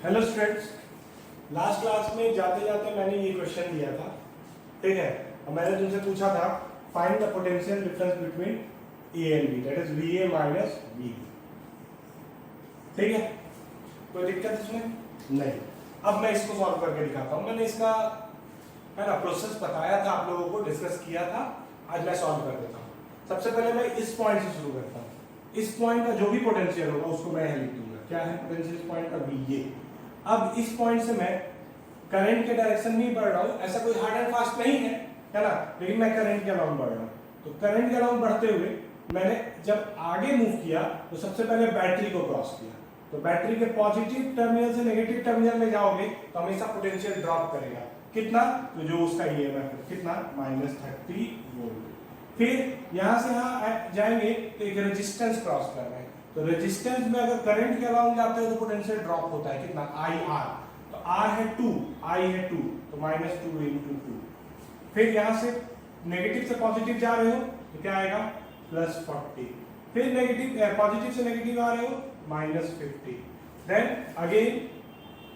Hello students, last class में जाते जाते मैंने ये क्वेश्चन दिया था, ठीक है। और मैंने तुमसे पूछा था find the potential difference between A and B, that is V A minus V B, ठीक है। कोई दिक्कत इसमें नहीं। अब मैं इसको सॉल्व करके दिखाता हूँ। मैंने इसका है ना प्रोसेस बताया था, आप लोगों को डिस्कस किया था। आज मैं सॉल्व कर देता हूँ। सबसे पहले मैं इस पॉइंट से शुरू करता हूँ। इस पॉइंट का जो भी पोटेंशियल होगा उसको मैं यहाँ लिख दूंगा। क्या है पोटेंशियल इस पॉइंट का? V A. अब इस पॉइंट से मैं करंट के डायरेक्शन में ही बढ़ रहा हूँ, ऐसा कोई हार्ड एंड फास्ट नहीं है ना, लेकिन मैं करंट के अलाउंड बढ़ रहा हूँ। तो करंट के अलाउंड बढ़ते हुए मैंने जब आगे मूव किया तो सबसे पहले बैटरी को क्रॉस किया। तो बैटरी के पॉजिटिव टर्मिनल से नेगेटिव टर्मिनल में जाओगे तो हमेशा पोटेंशियल ड्रॉप करेगा। कितना? तो जो उसका ईएमएफ है कितना? -30 वोल्ट। फिर यहां से यहां जाएंगे तो एक रेजिस्टेंस क्रॉस कर रहे हैं। तो रेजिस्टेंस में अगर करंट के अलाउंड जाते हो तो पोटेंशियल ड्रॉप होता है कितना? IR। तो R है 2, I है 2, तो -2 × 2। फिर यहां से नेगेटिव से पॉजिटिव जा रहे हो तो क्या आएगा? +40। फिर नेगेटिव पॉजिटिव से नेगेटिव आ रहे हो -50। देन अगेन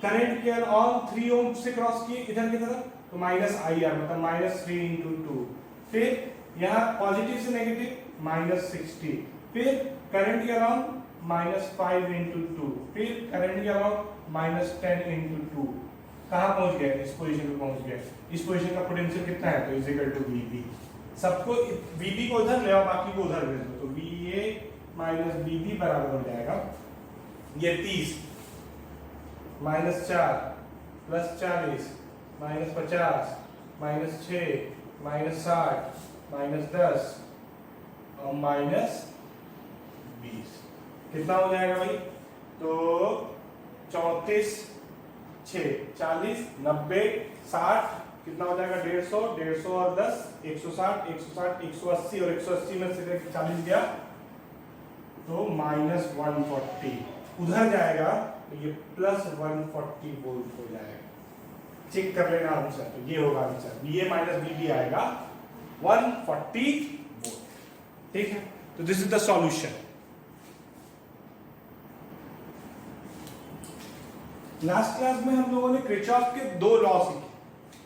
करंट के ऑन 3 ओम से क्रॉस किए इधर की तरफ तो -IR मतलब -3 × 2। फिर यहाँ पॉजिटिव से नेगेटिव -60। फिर करंट के अराउंड -5 × 2। फिर करंट के अराउंड -10 × 2। कहाँ पहुंच गए? इस पोजीशन पे पहुंच गए। इस पोजीशन का पोटेंशियल कितना है? तो = VB। सबको VB को उधर ले आओ, बाकी को उधर भेज दो। तो VA - VB बराबर हो जाएगा ये 30 -4 +40 -50 -6 -60 -10 और -20। कितना हो जाएगा भाई? तो 34 6 40 90 60 कितना हो जाएगा? 150 150 और 10 160 160 180 और 180 में से 40 गया तो -140। उधर जाएगा तो ये +140 वोल्ट हो जाएगा। चेक कर लेना आंसर। तो ये होगा आंसर, VA - VB आएगा 140 वोल्ट, ठीक है। तो this is the solution. Last class में हम लोगों ने किरचॉफ के 2 लॉ सीखे,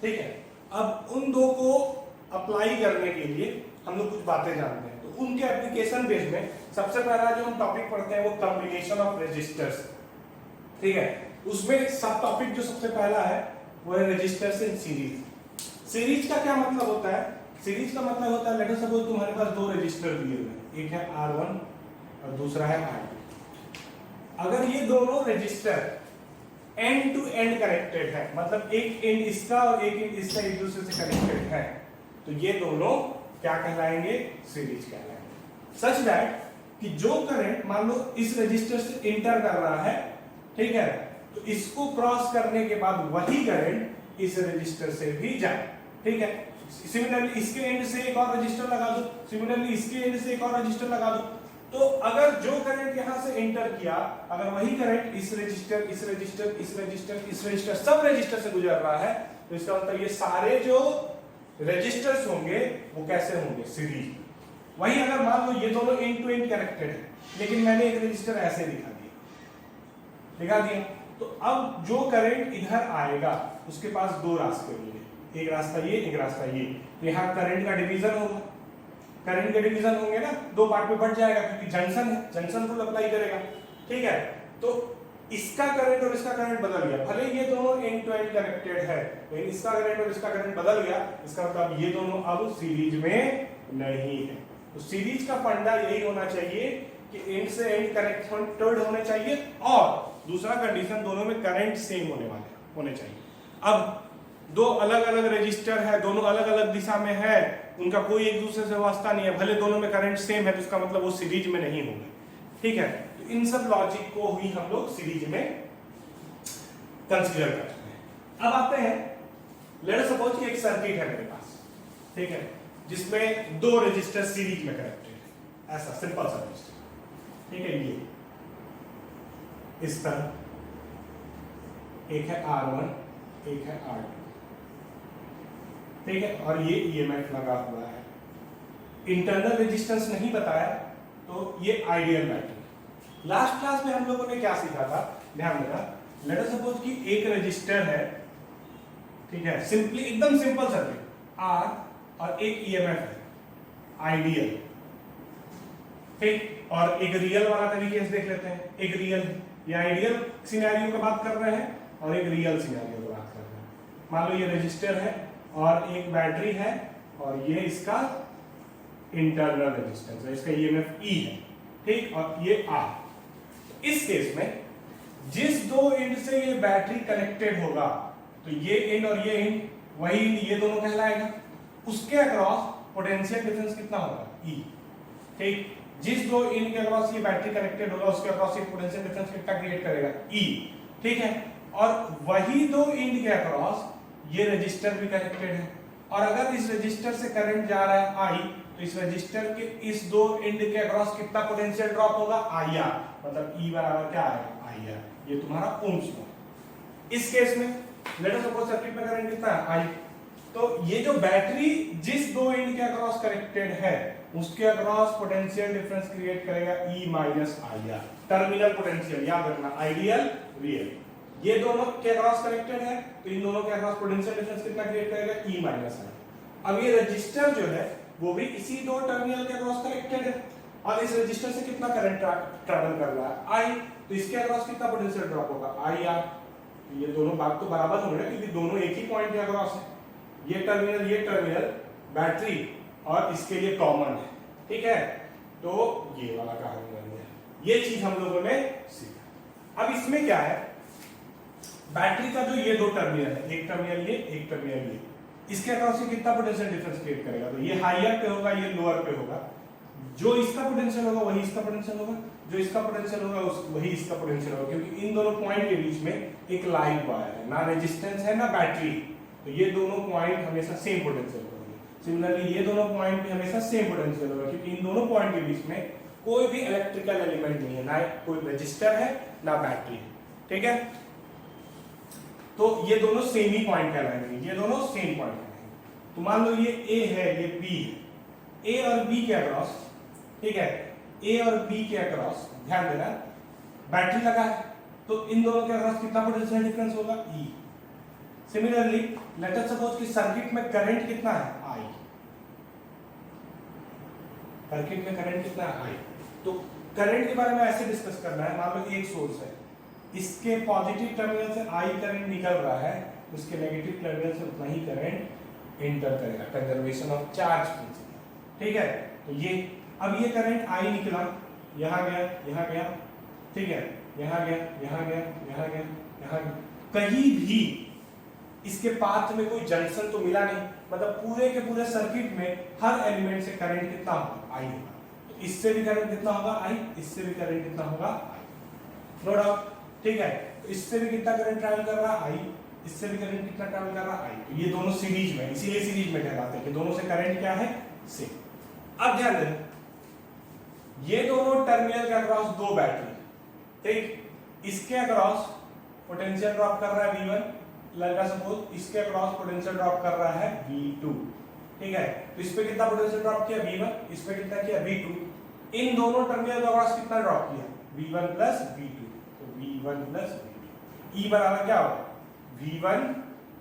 ठीक है। अब उन दो को अप्लाई करने के लिए हम लोग कुछ बातें जानते हैं। तो उनके एप्लीकेशन बेस में सबसे पहला जो हम टॉपिक पढ़ते हैं वो कॉम्बिनेशन ऑफ रेजिस्टर्स, ठीक है। उसमें सब टॉपिक जो सबसे पहला है वो है रेजिस्टर्स इन सीरीज। सीरीज का क्या मतलब होता है? सीरीज का मतलब होता है, लेट अस सपोज तुम्हारे पास 2 रजिस्टर दिए हुए हैं, एक है R1 और दूसरा है R2। अगर ये दोनों resistor end to end connected है, मतलब एक एंड इसका और एक एंड इसका एक दूसरे से कनेक्टेड है, तो ये दोनों क्या कहलाएंगे? सीरीज कहलाएंगे। सच दैट कि जो करंट मान लो इस रजिस्टर से इंटर कर रहा है, ठीक है, तो इसको क्रॉस करने के बाद वही करंट इस रजिस्टर से भी जाए, ठीक है। सिमिलरली इसके एंड से एक और रजिस्टर लगा दो, सिमिलरली इसके एंड से एक और रजिस्टर लगा दो। तो अगर जो करंट यहां से एंटर किया, अगर वही करंट इस रजिस्टर इस रजिस्टर इस रजिस्टर इस रजिस्टर सब रजिस्टर से गुजर रहा है, तो इसका मतलब ये सारे जो रजिस्टर्स होंगे वो कैसे होंगे? सीरीज। वही अगर मान लो ये दोनों एंड टू एंड कनेक्टेड है, लेकिन मैंने एक रजिस्टर ऐसे दिखा दिया, तो अब जो करंट इधर आएगा उसके पास 2 रास्ते होंगे, एक रास्ता ये, एक रास्ता ये। तो यहाँ करंट का डिवीजन होगा, करंट के डिवीजन होंगे ना, 2 पार्ट में बढ़ जाएगा क्योंकि जंक्शन है, जंक्शन रूल अप्लाई करेगा, ठीक है। तो इसका करंट और इसका करंट बदल गया, भले ये दोनों एंड टू एंड कनेक्टेड है, लेकिन इसका करंट और इसका करंट बदल गया, इसका मतलब ये दोनों अब सीरीज में नहीं है। तो सीरीज का फंडा यही होना चाहिए कि एंड से एंड कनेक्टेड होने चाहिए, और दूसरा कंडीशन दोनों में करंट सेम होने चाहिए। अब 2 अलग अलग रजिस्टर है, दोनों अलग अलग दिशा में है, उनका कोई एक दूसरे से वास्ता नहीं है, भले दोनों में करंट सेम है, तो इसका मतलब वो सीरीज में नहीं होंगे, ठीक है। तो इन सब लॉजिक को ही हम लोग सीरीज में कंसीडर करते हैं। अब आते हैं, लेट अस सपोज कि एक सर्किट है मेरे पास, ठीक है, जिसमें 2 रजिस्टर सीरीज में कनेक्टेड है, ऐसा सिंपल सा रजिस्टर, ठीक है। ये इस तरह एक है R1 एक है R2, ठीक है, और ये EMF लगा हुआ है। इंटरनल रेजिस्टेंस नहीं बताया, तो ये आइडियल बैटरी। लास्ट क्लास में हम लोगों ने क्या सीखा था? ध्यान देना लेट अस सपोज कि एक रजिस्टर है, ठीक है, सिंपली एकदम सिंपल सर्किट आर और एक ईएमएफ है आइडियल, ठीक, और एक रियल वाला का भी केस देख लेते हैं। एक रियल या आइडियल सिनेरियो की बात कर रहे हैं और एक रियल सिनेरियो की बात कर रहे हैं। मान लो ये रजिस्टर है और एक बैटरी है और ये इसका इंटरनल रेजिस्टेंस है, इसका ईएमएफ ई है, ठीक, और ये आर। इस केस में जिस दो एंड से ये बैटरी कनेक्टेड होगा, तो ये एंड और ये एंड, वही ये दोनों कहलाएगा। उसके अक्रॉस पोटेंशियल डिफरेंस कितना होगा, ई, ठीक। जिस दो एंड के अक्रॉस ये बैटरी कनेक्टेड होगा उसके अक्रॉस ये पोटेंशियल डिफरेंस कितना क्रिएट करेगा, ई, ठीक है। और वही दो एंड के अक्रॉस ये रजिस्टर भी कनेक्टेड है, और अगर इस रजिस्टर से करंट जा रहा है आई, तो इस रजिस्टर के इस दो एंड के अक्रॉस कितना पोटेंशियल ड्रॉप होगा, आई आर, मतलब ई बराबर क्या आएगा, आई आर। ये तुम्हारा ओम्स लॉ। इस केस में लेट अस सपोज सर्किट में करंट कितना है, आई, तो ये जो बैटरी जिस दो एंड के अक्रॉस कनेक्टेड है उसके अक्रॉस पोटेंशियल डिफरेंस क्रिएट करेगा E minus I R, terminal potential, याद रखना, आइडियल रियल। ये दोनों के अक्रॉस कनेक्टेड है तो इन दोनों के अक्रॉस पोटेंशियल डिफरेंस कितना क्रिएट करेगा, ई माइनस आई। अब ये रजिस्टर जो है वो भी इसी दो टर्मिनल के अक्रॉस कनेक्टेड है और इस रजिस्टर से कितना करंट ट्रैवल कर रहा है, आई, तो इसके अक्रॉस कितना पोटेंशियल ड्रॉप होगा, आई आर। ये दोनों बात तो बराबर होंगे ना, क्योंकि दोनों एक ही पॉइंट के अक्रॉस है। ये टर्मिनल बैटरी और इसके लिए कॉमन है, ठीक है, तो ये वाला कहानी बन गया। ये चीज हम लोगों ने सीखा। अब इसमें क्या है, बैटरी का जो ये दो टर्मिनल है, एक टर्मिनल ये, एक टर्मिनल ये, इसके अक्रॉस से कितना पोटेंशियल डिफरेंस क्रिएट करेगा, तो ये हायर पे होगा, ये लोअर पे होगा। जो इसका पोटेंशियल होगा वही इसका पोटेंशियल होगा, जो इसका पोटेंशियल होगा वही इसका पोटेंशियल होगा, क्योंकि इन दोनों पॉइंट के बीच में एक लाइव वायर है, ना रेजिस्टेंस है ना बैटरी, तो ये दोनों पॉइंट हमेशा सेम पोटेंशियल होंगे। सिमिलरली ये दोनों पॉइंट भी हमेशा सेम पोटेंशियल होगा, क्योंकि इन दोनों पॉइंट के बीच में कोई भी इलेक्ट्रिकल एलिमेंट नहीं है, ना कोई रजिस्टर है ना बैटरी है, ठीक है। तो ये दोनों सेम ही पॉइंट कहलाएंगे, ये दोनों सेम पॉइंट कहलाएंगे। तो मान लो ये ए है, ये बी है, ए और बी के अक्रॉस, ठीक है, ए और बी के अक्रॉस ध्यान देना बैटरी लगा है, तो इन दोनों के अक्रॉस कितना पोटेंशियल डिफरेंस होगा, ई। सिमिलरली लेट अस सपोज कि सर्किट में करंट कितना है, आई, सर्किट में करंट कितना है, आई। तो करंट के बारे में ऐसे डिस्कस करना है, मान लो एक सोर्स है, इसके पॉजिटिव टर्मिनल से आई करंट निकल रहा है, उसके नेगेटिव टर्मिनल से उतना ही करंट एंटर करेगा, कंजर्वेशन ऑफ चार्ज प्रिंसिपल, ठीक है। तो ये अब ये करंट आई निकला, यहां गया, यहां गया, ठीक है, यहां गया, यहां गया, यहां गया, यहां गया, कहीं भी इसके पाथ में कोई जंक्शन तो मिला नहीं, मतलब पूरे के पूरे सर्किट में हर एलिमेंट से करंट कितना होगा, आई होगा। तो इससे भी करंट कितना होगा, आई, इससे भी करंट कितना होगा, आई, नो डाउट, ठीक है। तो इससे भी कितना करंट ट्रैवल कर रहा है, आई, इससे भी करंट कितना ट्रैवल कर रहा है, आई। तो ये दोनों सीरीज में, इसीलिए सीरीज में कहलाते हैं कि दोनों से करंट क्या है, सेम। अब ध्यान देना, ये दोनों टर्मिनल के अक्रॉस दो बैटरी, ठीक, इसके अक्रॉस पोटेंशियल ड्रॉप कर रहा है V1, लेट अस सपोज इसके अक्रॉस पोटेंशियल ड्रॉप कर रहा है V2, ठीक है। तो इस पे कितना पोटेंशियल ड्रॉप किया, V1, इस पे कितना किया, V2। इन दोनों टर्मिनल के अक्रॉस कितना ड्रॉप किया, V1 प्लस V2, तो V1 प्लस V2, E बराबर क्या होगा, V1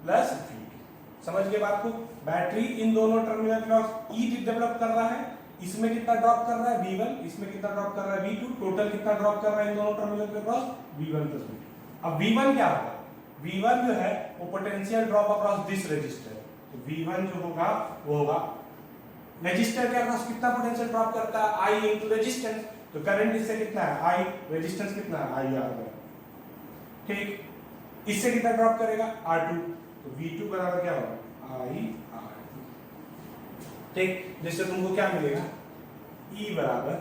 प्लस V2। समझ गए बात को, बैटरी इन दोनों टर्मिनल के अक्रॉस E डेवलप कर रहा है, इसमें कितना ड्रॉप कर रहा है, V1, इसमें कितना ड्रॉप कर रहा है, V2, टोटल कितना ड्रॉप कर रहा है इन दोनों टर्मिनल के अक्रॉस, V1 प्लस V2। अब V1 क्या होगा, V1 जो है वो potential drop across this resistor, तो V1 जो होगा वो होगा रेजिस्टर के अक्रॉस कितना पोटेंशियल ड्रॉप करता है, I इनटू रेजिस्टेंस, तो करंट इससे कितना है, I, रेजिस्टेंस कितना है, IR, ठीक। इससे कितना ड्रॉप करेगा, R2, तो V2 बराबर क्या होगा, IR, ठीक। जिससे तुमको क्या मिलेगा, E बराबर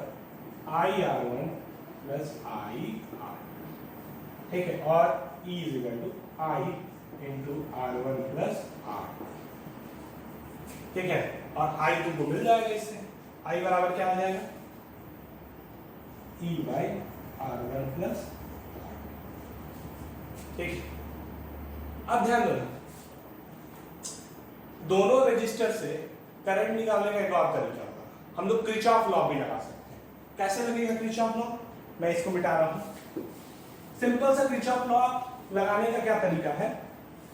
IR1 प्लस IR, ठीक है, और E is equal to I into R1 plus R, ठीक है। और I तुमको मिल जाएगा, इससे I बराबर क्या आ जाएगा, E by R1 plus R, ठीक है। अब ध्यान दो, दोनों रजिस्टर से करंट निकालने का एक और तरीका होगा, हम लोग किरचॉफ लॉ भी लगा सकते हैं। कैसे लगेगा किरचॉफ लॉ, मैं इसको मिटा रहा हूं। सिंपल सा किरचॉफ लॉ लगाने का क्या तरीका है,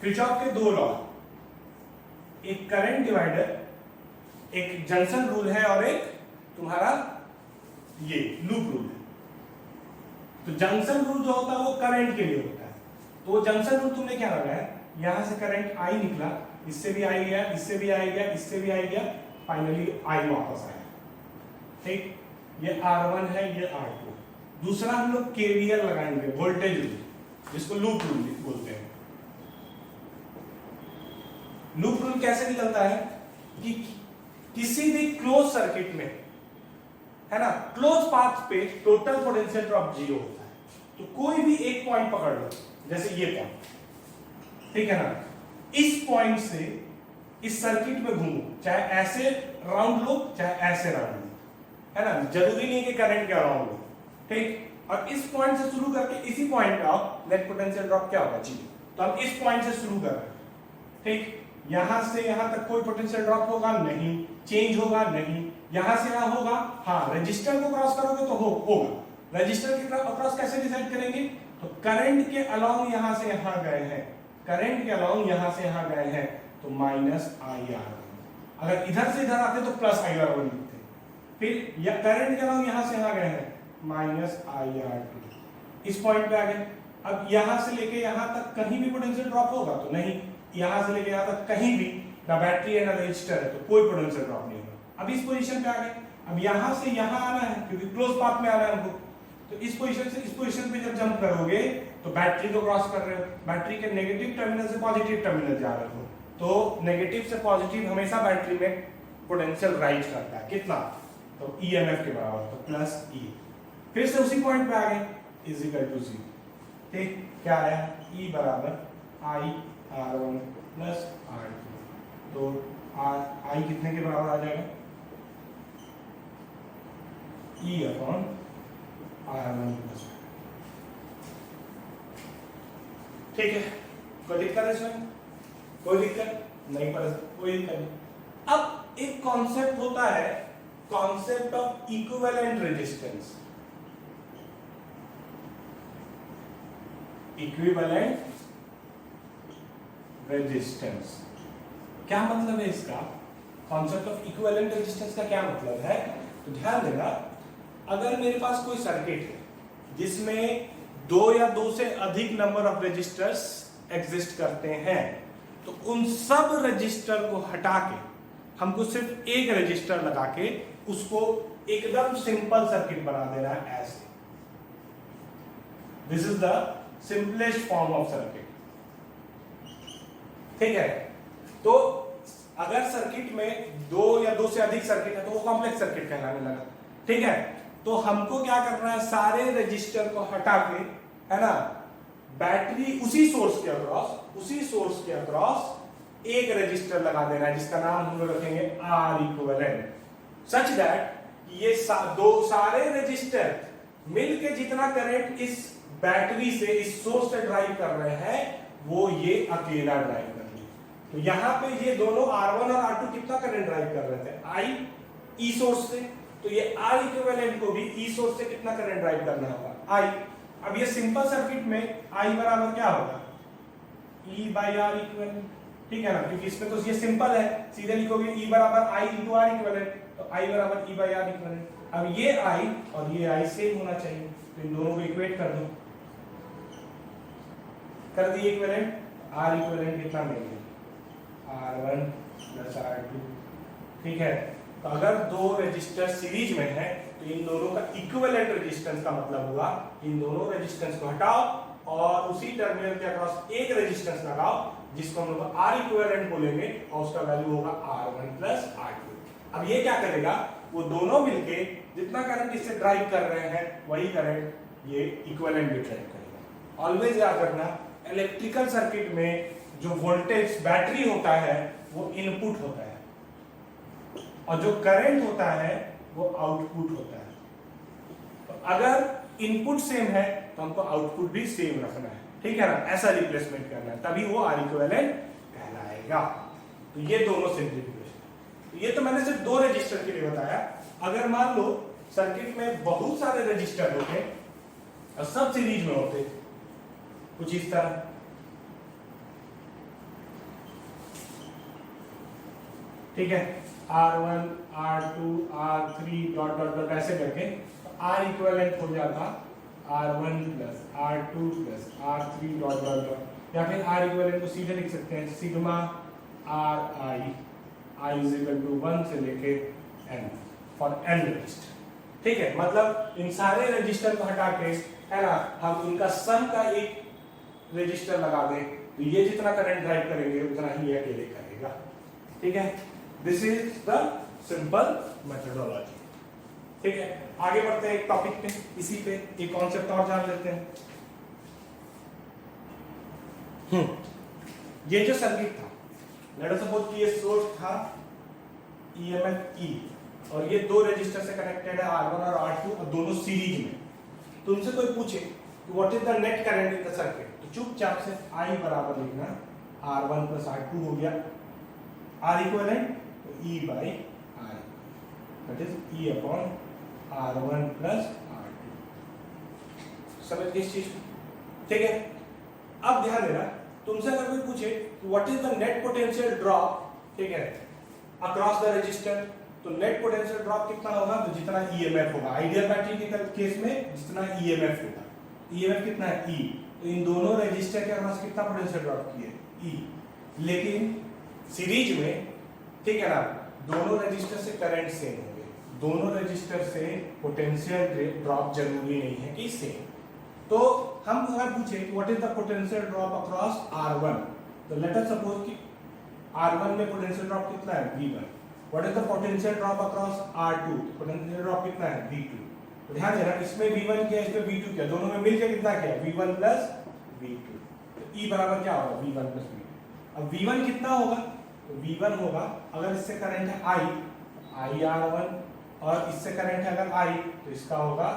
किरचॉफ के दो लॉ, एक करंट डिवाइडर, एक जंक्शन रूल है और एक तुम्हारा ये लूप रूल है। तो जंक्शन रूल जो होता है वो करंट के लिए होता है, तो जंक्शन रूल तुमने क्या लगाया, यहां से करंट आई निकला, इससे भी आई गया, इससे भी आई गया, इससे भी आई गया, फाइनली आई वापस आया। ठीक, ये R1 है, ये R2। दूसरा हम लोग KVL लगाएंगे, वोल्टेज रूल, जिसको लूप रूल बोलते हैं। लूप रूल कैसे निकलता है कि किसी भी क्लोज सर्किट में, है ना, क्लोज पाथ पे टोटल पोटेंशियल ड्रॉप 0 होता है। तो कोई भी एक पॉइंट पकड़ लो, जैसे ये पॉइंट, ठीक है ना, इस पॉइंट से इस सर्किट में घूमो, चाहे ऐसे राउंड लो चाहे ऐसे राउंड लो, है ना, जरूरी नहीं कि करंट के अराउंड लो। ठीक, और इस पॉइंट से शुरू करके इसी पॉइंट पे आओ, नेट पोटेंशियल ड्रॉप क्या होगा, 0। तो हम इस पॉइंट से शुरू कर रहे हैं। ठीक, यहां से यहां तक कोई पोटेंशियल ड्रॉप होगा नहीं, चेंज होगा नहीं, यहां से यहां होगा, हाँ, रजिस्टर को क्रॉस करोगे तो होगा। रजिस्टर के क्रॉस कैसे डिसाइड करेंगे, तो करंट के अलोंग यहां से यहां गए हैं, करंट के अलोंग यहां से यहां गए हैं, तो -IR1। अगर इधर से इधर आते तो +IR1 लिखते। फिर या करंट के अलोंग यहां से यहां गए हैं, -IR2। इस पॉइंट पे आ गए। अब यहां से लेके यहां तक कहीं भी पोटेंशियल ड्रॉप होगा तो नहीं, यहां से लेके यहां तक कहीं भी ना बैटरी है ना रजिस्टर है, तो कोई पोटेंशियल ड्रॉप नहीं होगा। अब इस पोजीशन पे आ गए। अब यहां से यहां आना है क्योंकि क्लोज पाथ में आना है हमको, तो इस पोजीशन से इस पोजीशन पे जब जंप करोगे तो बैटरी को क्रॉस कर रहे हो, बैटरी के नेगेटिव टर्मिनल से पॉजिटिव टर्मिनल जा रहे हो, तो नेगेटिव से पॉजिटिव हमेशा बैटरी में पोटेंशियल राइज करता है, कितना, तो EMF के बराबर, तो +E। फिर से उसी पॉइंट पे आ गए, =0। ठीक, क्या आया, E बराबर IR1 + R2। तो I कितने के बराबर आ जाएगा, E/R1 +। ठीक है, कोई दिक्कत है इसमें, कोई दिक्कत नहीं, पर कोई दिक्कत नहीं। अब एक कॉन्सेप्ट होता है, concept of equivalent resistance. Equivalent resistance क्या मतलब है इसका, कॉन्सेप्ट ऑफ इक्विवेलेंट रेजिस्टेंस का क्या मतलब है, तो ध्यान देना, अगर मेरे पास कोई सर्किट है जिसमें 2 या 2 से अधिक नंबर ऑफ रजिस्टर्स एग्जिस्ट करते हैं, तो उन सब रजिस्टर को हटा के हमको सिर्फ एक रजिस्टर लगा के उसको एकदम सिंपल सर्किट बना देना है, ऐसे। This is the simplest form of circuit. ठीक है, तो अगर सर्किट में 2 या 2 से अधिक सर्किट है तो वो कॉम्प्लेक्स सर्किट कहलाने लगा। ठीक है, तो हमको क्या करना है, सारे रजिस्टर को हटा के, है ना, बैटरी उसी सोर्स के अक्रॉस एक रजिस्टर लगा देना है, जिसका नाम हम लोग रखेंगे R इक्विवेलेंट, सच दैट ये सारे रजिस्टर मिलके जितना करंट इस बैटरी से, इस सोर्स से ड्राइव कर रहे हैं, वो ये अकेला ड्राइव कर रहे हैं। तो यहां पे ये दोनों R1 और R2 कितना करंट ड्राइव कर रहे थे, I E सोर्स से, तो ये R इक्विवेलेंट को भी E सोर्स से कितना करंट ड्राइव करना होगा, I। अब ये सिंपल सर्किट में I बराबर क्या होगा, E/R इक्विवेलेंट। ठीक है ना, क्योंकि इसमें तो ये सिंपल है, सीधे लिखोगे E बराबर I × R इक्विवेलेंट, तो I बराबर E/R इक्विवेलेंट। अब ये I और ये I सेम होना चाहिए, तो इन दोनों को इक्वेट कर दो, कर दिए इक्विवेलेंट। R इक्विवेलेंट कितना मिलेगा, R1 + R2। ठीक है, तो अगर 2 रजिस्टर सीरीज में है तो इन दोनों का इक्विवेलेंट रेजिस्टेंस का मतलब हुआ इन दोनों रेजिस्टेंस को हटाओ और उसी टर्मिनल के अक्रॉस एक रेजिस्टेंस लगाओ, जिसको हम लोग R इक्विवेलेंट बोलेंगे, और उसका वैल्यू होगा R1 + R2। अब ये क्या करेगा, वो दोनों मिलके जितना करंट इससे ड्राइव कर रहे हैं वही करंट ये इक्विवेलेंट भी ड्राइव करेगा। ऑलवेज याद रखना, इलेक्ट्रिकल सर्किट में जो वोल्टेज बैटरी होता है वो इनपुट होता है और जो करंट होता है वो आउटपुट होता है। तो अगर इनपुट सेम है तो हमको आउटपुट भी सेम रखना है, ठीक है ना, ऐसा रिप्लेसमेंट करना है, तभी वो R इक्विवेलेंट कहलाएगा। तो ये दोनों सिंप्लीफिकेशन। तो ये तो मैंने सिर्फ 2 रजिस्टर के लिए बताया। अगर मान लो सर्किट में बहुत सारे रजिस्टर होते और सब सीरीज में होते, कुछ इस तरह, ठीक है, R1 R2 R3 dot dot dot ऐसे करके R इक्विवेलेंट हो जाता R1 plus R2 plus R3 dot dot dot, या फिर R इक्विवेलेंट को सीधे लिख सकते हैं sigma I is equal to 1 से लेके n फॉर n रजिस्टर, ठीक है। मतलब इन सारे रजिस्टर को हटा के, है ना, हम इनका सम का एक रजिस्टर लगा दें तो ये जितना करंट ड्राइव करेंगे उतना ही ये अकेले करेगा, ठीक है। This is the simple methodology, ठीक है। आगे बढ़ते हैं एक टॉपिक पे, इसी पे एक कॉन्सेप्ट और जान लेते हैं। ये जो सर्किट था, लेट अस सपोज कि ये सोर्स था EMF E और ये दो रजिस्टर से कनेक्टेड है R1 और R2 और दोनों सीरीज में। तो उनसे कोई पूछे कि what is the net current in the circuit, तो चुपचाप से I बराबर लिखना R1 प्लस R2 हो गया, R equivalent E by R, that is E upon R1 plus R2। समझ गए इस चीज को, ठीक है। अब ध्यान देना, तुमसे अगर कोई पूछे what is the net potential drop, ठीक है, अक्रॉस द रजिस्टर, तो नेट पोटेंशियल ड्रॉप कितना होगा, तो जितना EMF होगा। आइडियल बैटरी के केस में जितना EMF होगा, EMF कितना है E, तो इन दोनों रजिस्टर के अक्रॉस कितना पोटेंशियल ड्रॉप की है E। लेकिन सीरीज में, ठीक है ना, दोनों रजिस्टर से करंट सेम होंगे, दोनों रजिस्टर से पोटेंशियल ड्रॉप जरूरी नहीं है कि सेम। तो हम अगर पूछे कि what is the potential drop across R1, तो लेट अस सपोज कि R1 में पोटेंशियल ड्रॉप कितना है V1, what is the potential drop across R2, potential drop कितना है V2। तो ध्यान देना, इसमें V1 किया, इसमें V2 किया, दोनों में मिलकर कितना किया V1 प्लस V2, तो E बराबर क्या होगा V1 प्लस V2। अब V1 कितना होगा, तो V1 होगा, अगर इससे करंट है I R1 और इससे करंट है अगर I, तो इसका होगा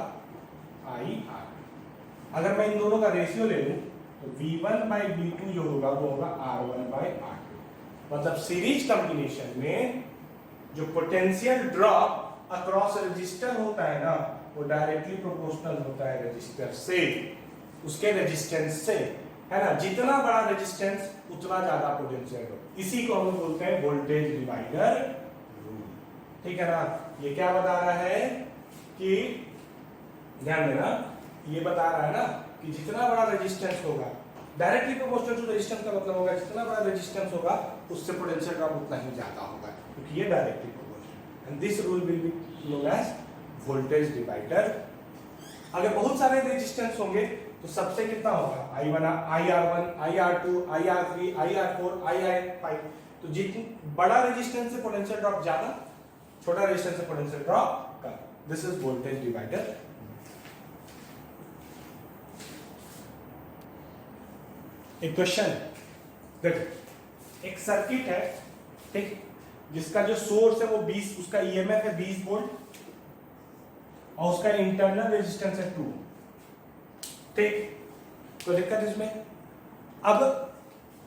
I R। अगर मैं इन दोनों का रेशियो ले लूं तो V1 बाई V2 जो होगा वो होगा R1 बाई R2। मतलब सीरीज कॉम्बिनेशन में जो पोटेंशियल ड्रॉप अक्रॉस रजिस्टर होता है ना, वो डायरेक्टली प्रोपोर्शनल होता है रजिस्टर से, उसके रेजिस्टेंस से, है ना। जितना बड़ा रेजिस्टेंस उतना ज्यादा पोटेंशियल ड्रॉप। इसी को हम बोलते हैं वोल्टेज डिवाइडर रूल, ठीक है ना। ये क्या बता रहा है कि, ध्यान देना, ये बता रहा है ना कि जितना बड़ा रेजिस्टेंस होगा, डायरेक्टली प्रोपोर्शनल टू रेजिस्टेंस का मतलब होगा जितना बड़ा रेजिस्टेंस होगा उससे पोटेंशियल ड्रॉप उतना ही ज्यादा होगा, क्योंकि ये directly proportional. And this rule will be known as voltage divider. अगर बहुत सारे रेजिस्टेंस होंगे तो सबसे कितना होगा I1 IR1 IR2 IR3 IR4 IR5। तो जितना बड़ा रेजिस्टेंस से पोटेंशियल ड्रॉप ज्यादा, छोटा रेजिस्टेंस से potential drop come. This is voltage divider. एक क्वेश्चन देखो, एक सर्किट है, ठीक, जिसका जो सोर्स है वो 20, उसका EMF है 20 वोल्ट और उसका इंटरनल रेजिस्टेंस है 2, ठीक। तो दिक्कत इसमें, अब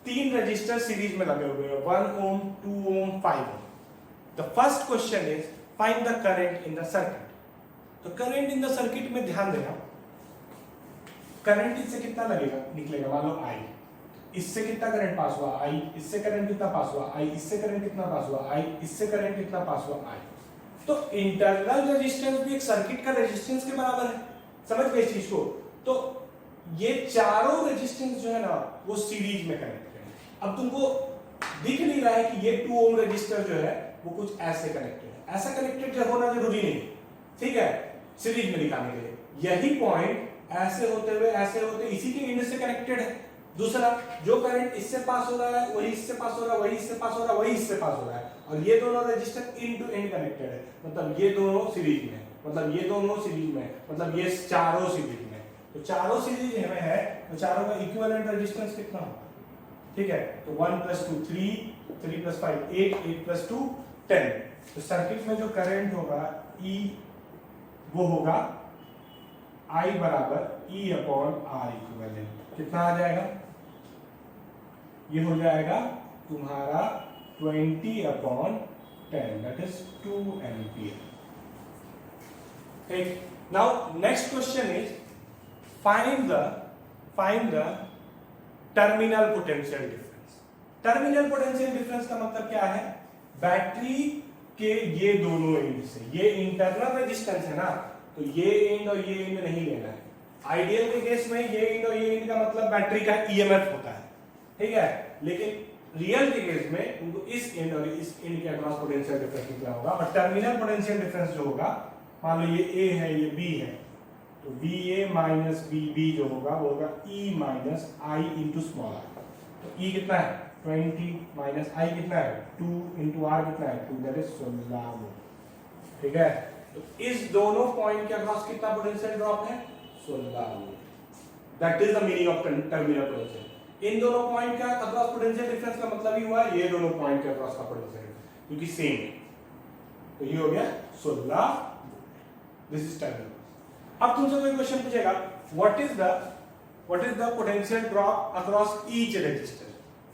3 रजिस्टर सीरीज में लगे हुए हैं, 1 ohm 2 ohm 5 ohm. The first question is find the current in the circuit. तो करंट इन द सर्किट में ध्यान देना, करंट इससे कितना लगेगा, निकलेगा, मान लो I, इससे कितना करंट पास हुआ I, इससे करंट कितना पास हुआ I, इससे करंट कितना पास हुआ I, इससे करंट कितना पास हुआ I। तो इंटरनल रेजिस्टेंस भी एक सर्किट का रेजिस्टेंस के बराबर है, समझ गए इस चीज को। तो ये चारों रेजिस्टेंस जो है ना वो सीरीज में कनेक्टेड है। अब तुमको दिख नहीं रहा है कि ये 2 ओम रेजिस्टर जो है वो कुछ ऐसे कनेक्टेड है, ऐसा कनेक्टेड होना जरूरी नहीं, ठीक है, सीरीज में दिखाने के लिए। यही पॉइंट ऐसे होते हुए ऐसे होते इसी के इंड से कनेक्टेड है। दूसरा, जो करंट इससे पास हो रहा है वही इससे पास हो रहा है, वही इससे पास हो रहा है, वही इससे पास हो रहा है, और ये दोनों resistor end to end connected है। मतलब ये दोनों सीरीज में, मतलब ये दोनों सीरीज में, मतलब ये चारों सीरीज में। तो चारों सीरीज में है तो चारों का इक्विवेलेंट रेजिस्टेंस कितना होगा, ठीक है। तो 1 + 2 3, 3 + 5 8, 8 + 2 10। तो सर्किट में जो करंट होगा E वो होगा I बराबर E अपॉन R इक्विवेलेंट। कितना आ जाएगा, ये हो जाएगा तुम्हारा 20/10, दैट इज 2 एम्पियर। ठीक, now next question is find the terminal potential difference. Terminal potential difference का मतलब क्या है? बैटरी के ये दोनों एंड से, ये इंटरनल रेजिस्टेंस है ना, तो ये एंड और ये एंड नहीं लेना है। आइडियल के केस में ये एंड और ये एंड का मतलब बैटरी का ईएमएफ होता है, ठीक है, लेकिन रियल के केस में उनको इस एंड और इस एंड के अक्रॉस पोटेंशियल डिफरेंस निकला होगा। और टर्मिनल पोटेंशियल डिफरेंस जो होगा, मान लो ये ए है ये बी है, तो VA माइनस BB जो होगा वो होगा E minus I into small R. तो E कितना है 20 माइनस आई कितना है 2 इंटू आर कितना है 2, दैट इज 16 वोल्ट, ठीक है। तो इस दोनों पॉइंट के अक्रॉस कितना पोटेंशियल ड्रॉप है 16 volt. That is the meaning of terminal potential. इन दोनों पॉइंट का अक्रॉस पोटेंशियल डिफरेंस का मतलब ही हुआ ये दोनों पॉइंट के अक्रॉस का पोटेंशियल क्योंकि सेम है, तो ये हो गया 16 वोल्ट। This is terminal. अब तुमसे कोई क्वेश्चन पूछेगा what is the potential drop across each resistor.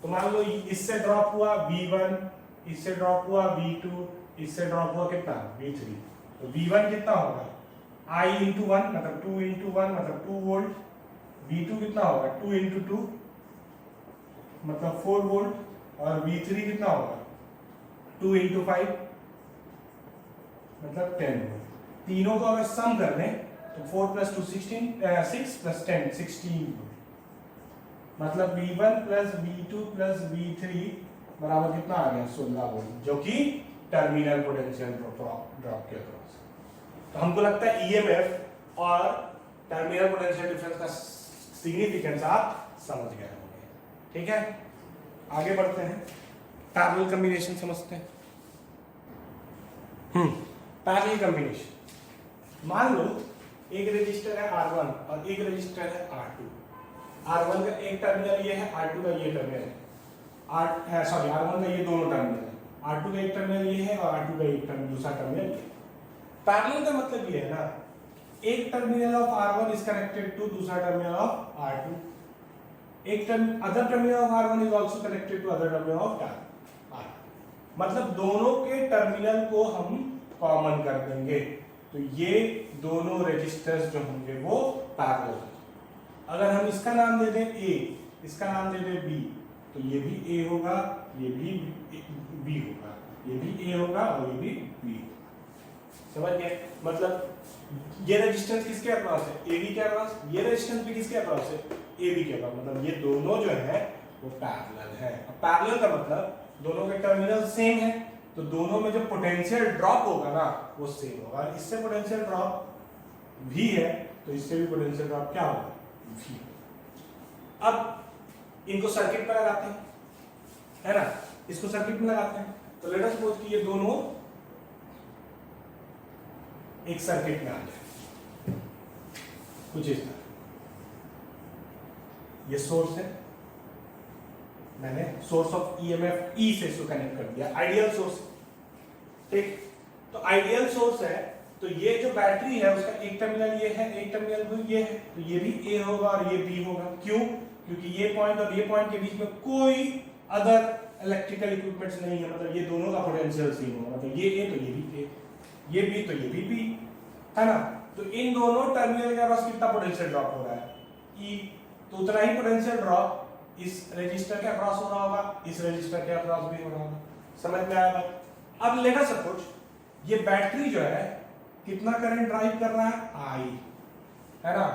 तो मान लो इससे ड्रॉप हुआ V1, इससे ड्रॉप हुआ V2, इससे ड्रॉप हुआ कितना V3, तो V1 कितना होगा I इंटू 1 मतलब 2 इंटू 1 मतलब 2 वोल्ट, V2 कितना होगा 2 इंटू 2 मतलब 4 वोल्ट, और V3 कितना होगा 2 इंटू 5 मतलब 10 वोल्ट। तीनों को अगर सम कर दें तो 4 प्लस 2 16, 6 प्लस 10 16 वोल्ट, मतलब V1 plus V2 plus V3 बराबर कितना आ गया 16 वोल्ट, जो कि टर्मिनल पोटेंशियल ड्रॉप के अक्रॉस। तो हमको लगता है ईएमएफ और टर्मिनल पोटेंशियल डिफरेंस का सिग्निफिकेंस आप समझ गए होंगे, ठीक है। आगे बढ़ते हैं, पैरेलल कॉम्बिनेशन समझते हैं। पैरेलल कॉम्बिनेशन, मान लो एक रजिस्टर है R1 और एक रजिस्टर है R2। R1 का एक टर्मिनल ये है, R2 का ये टर्मिनल है, R1 का ये दोनों टर्मिनल है, R2 का एक टर्मिनल ये है और R2 का एक दूसरा टर्मिनल ये। पैरेलल का मतलब ये है ना, एक terminal of R1 is connected to दूसरा टर्मिनल ऑफ R2, एक other terminal of R1 is also connected to other terminal of R2, मतलब दोनों के टर्मिनल को हम कॉमन कर देंगे, तो ये दोनों रेजिस्टर्स जो होंगे वो पैरेलल। अगर हम इसका नाम दे दें A, इसका नाम दे दें B, तो ये भी A होगा, ये भी B होगा, ये भी A होगा और ये भी B होगा। समझ गए? मतलब ये रेजिस्टेंस किसके अक्रॉस है AB के अक्रॉस, ये रेजिस्टेंस भी किसके अक्रॉस है AB के अक्रॉस, मतलब ये दोनों जो है वो पैरेलल है। पैरेलल का मतलब दोनों के टर्मिनल सेम है, तो दोनों में जो पोटेंशियल ड्रॉप होगा ना वो सेम होगा। इससे पोटेंशियल ड्रॉप V है तो इससे भी पोटेंशियल ड्रॉप क्या होगा V। अब इनको सर्किट में लगाते हैं, है ना, इसको सर्किट में लगाते हैं, तो लेट अस सपोज कि ये दोनों एक सर्किट में आ जाए कुछ इस तरह। ये सोर्स है, मैंने सोर्स ऑफ ईएमएफ E से इसको कनेक्ट कर दिया, आइडियल सोर्स, ठीक। तो आइडियल सोर्स है, तो ये जो बैटरी है उसका एक टर्मिनल ये है, एक टर्मिनल ये है, तो ये भी A होगा और ये B होगा। क्यों? क्योंकि ये पॉइंट और ये पॉइंट के बीच में कोई अदर इलेक्ट्रिकल इक्विपमेंट्स नहीं है, मतलब ये दोनों का पोटेंशियल सेम होगा, मतलब ये A तो ये भी A, ये B तो ये भी B, है ना। तो इन दोनों टर्मिनल के पास कितना पोटेंशियल ड्रॉप हो रहा है E, तो उतना ही पोटेंशियल ड्रॉप इस रजिस्टर के अक्रॉस हो रहा होगा, इस रजिस्टर के अक्रॉस भी हो रहा होगा। समझ में आया? अब लेट अस सपोज ये बैटरी जो है कितना करंट ड्राइव कर रहा है I, है ना।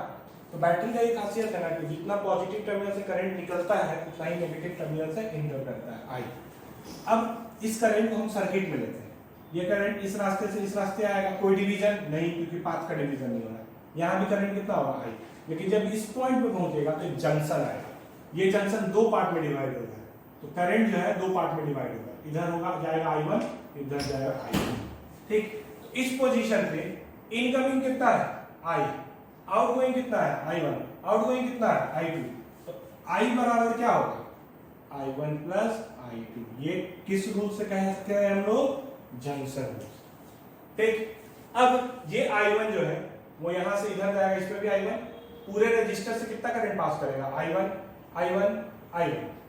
तो बैटरी का एक खासियत है ना कि जितना पॉजिटिव टर्मिनल से करंट निकलता है उतना ही नेगेटिव टर्मिनल से एंटर करता है I। अब इस करंट को हम सर्किट में लेते हैं, ये करंट इस रास्ते से इस रास्ते आएगा, कोई डिवीजन नहीं क्योंकि पाथ का डिवीजन नहीं हो रहा है। यहाँ भी करंट कितना होगा I, लेकिन जब इस पॉइंट पे पहुंचेगा तो जंक्शन आएगा, ये जंक्शन दो पार्ट में डिवाइड होगा, तो करंट जो है दो पार्ट में डिवाइड होगा, इधर होगा जाएगा I1, इधर जाएगा I2, ठीक। तो इस पोजीशन पे इनकमिंग कितना है I, आउटगोइंग कितना है I1, आउटगोइंग कितना है I2, तो I बराबर क्या होगा I1 प्लस I2। ये किस रूल से कह सकते हैं हम लोग? जंक्शन रूल, ठीक। अब ये I1 जो है वो यहां से इधर जाएगा, इसमें भी I1, पूरे रजिस्टर से कितना करंट पास करेगा I1।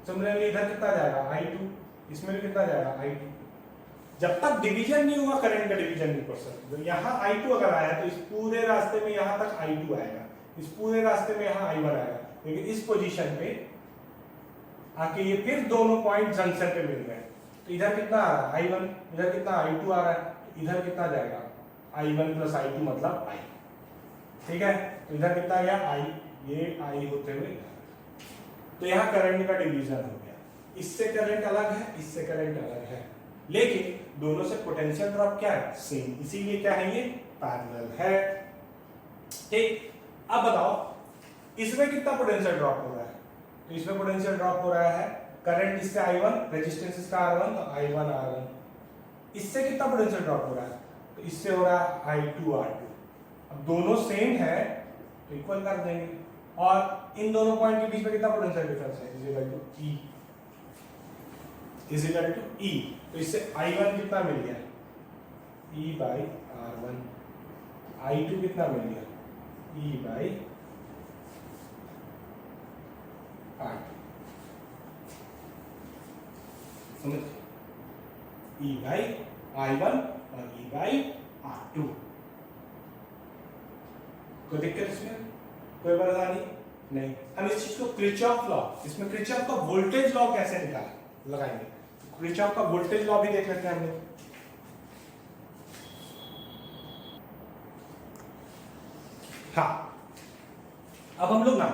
सिमिलरली इधर कितना जाएगा I2, इसमें भी कितना जाएगा I2। जब तक डिवीजन नहीं हुआ करंट का डिवीजन नहीं कर सकते। तो यहाँ I2 अगर आया तो इस पूरे रास्ते में यहाँ तक I2 आएगा, इस पूरे रास्ते में यहाँ I1 आएगा, लेकिन इस पोजीशन पे आके ये फिर दोनों पॉइंट जंक्शन पे मिल रहे हैं। तो इधर कितना आ रहा है I1, इधर कितना I2 आ रहा है, तो इधर कितना जाएगा I1 प्लस I2 मतलब I। ठीक है, तो इधर कितना गया I, ये I होते हुए, तो यहाँ करंट का डिवीजन हो गया। इससे करंट अलग है, इससे करंट अलग है, लेकिन दोनों से पोटेंशियल ड्रॉप क्या है, सेम, इसीलिए क्या है, ये पैरेलल है। ठीक, अब बताओ इसमें कितना पोटेंशियल ड्रॉप हो रहा है, तो इसमें पोटेंशियल ड्रॉप हो रहा है, करंट इसका I1, रेजिस्टेंस इसका R1, तो I1 R1। इससे कितना पोटेंशियल ड्रॉप हो रहा है, तो इससे हो रहा है I2 R2। अब दोनों सेम है तो इक्वल कर देंगे, और इन दोनों पॉइंट के बीच में कितना पोटेंशियल डिफरेंस है, is equal to E, is equal to E। तो इससे I1 कितना मिल गया, E बाई R1, I2 कितना मिल गया, E बाई R2। समझ, E बाई I1 और E बाई R2। कोई दिक्कत इसमें, कोई परेशानी नहीं। हम इस चीज को किरचॉफ लॉ, इसमें किरचॉफ का वोल्टेज लॉ कैसे निकाला लगाएंगे, किरचॉफ का वोल्टेज लॉ भी देख लेते हैं हम लोग। हाँ, अब हम लोग ना